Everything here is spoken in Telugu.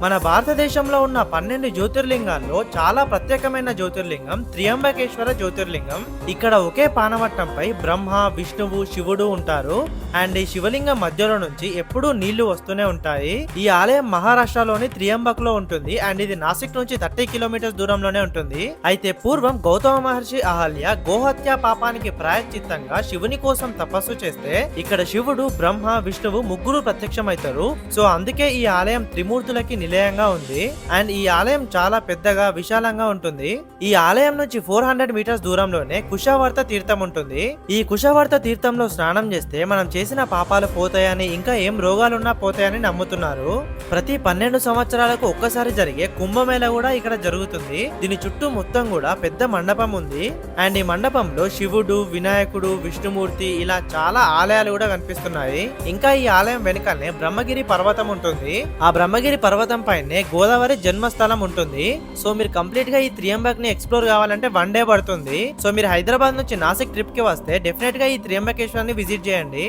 మన భారతదేశంలో ఉన్న 12 జ్యోతిర్లింగాల్లో చాలా ప్రత్యేకమైన జ్యోతిర్లింగం త్రియంబకేశ్వర జ్యోతిర్లింగం. ఇక్కడ ఒకే పానవట్టంపై బ్రహ్మ, విష్ణువు, శివుడు ఉంటారు. అండ్ ఈ శివలింగం మధ్యలో నుంచి ఎప్పుడూ నీళ్లు వస్తూనే ఉంటాయి. ఈ ఆలయం మహారాష్ట్రలోని త్రియంబక్ లో ఉంటుంది. అండ్ ఇది నాసిక్ నుంచి 30 కిలోమీటర్స్ దూరంలోనే ఉంటుంది. అయితే పూర్వం గౌతమ మహర్షి అహల్య గోహత్య పాపానికి ప్రాయశ్చిత్తంగా శివుని కోసం తపస్సు చేస్తే ఇక్కడ శివుడు, బ్రహ్మ, విష్ణువు ముగ్గురు ప్రత్యక్షమవుతారు. సో అందుకే ఈ ఆలయం త్రిమూర్తులకి నిలయంగా ఉంది. అండ్ ఈ ఆలయం చాలా పెద్దగా, విశాలంగా ఉంటుంది. ఈ ఆలయం నుంచి 400 మీటర్స్ దూరంలోనే కుషావర్త తీర్థం ఉంటుంది. ఈ కుషావర్త తీర్థంలో స్నానం చేస్తే మనం చేసిన పాపాలు పోతాయని, ఇంకా ఏం రోగాలున్నా పోతాయని నమ్ముతున్నారు. ప్రతి 12 సంవత్సరాలకు ఒక్కసారి జరిగే కుంభమేళ కూడా ఇక్కడ జరుగుతుంది. దీని చుట్టూ మొత్తం కూడా పెద్ద మండపం ఉంది. అండ్ ఈ మండపంలో శివుడు, వినాయకుడు, విష్ణుమూర్తి ఇలా చాలా ఆలయాలు కూడా కనిపిస్తున్నాయి. ఇంకా ఈ ఆలయం వెనుకనే బ్రహ్మగిరి పర్వతం ఉంటుంది. ఆ బ్రహ్మగిరి పర్వతం పైనే గోదావరి జన్మస్థలం ఉంటుంది. సో మీరు కంప్లీట్ గా ఈ త్రియంబక్ ని ఎక్స్ప్లోర్ కావాలంటే 1 డే పడుతుంది. సో మీరు హైదరాబాద్ నుంచి నాసిక్ ట్రిప్ కి వస్తే డెఫినెట్ గా ఈ త్రియంబకేశ్వర్ ని విజిట్ చేయండి.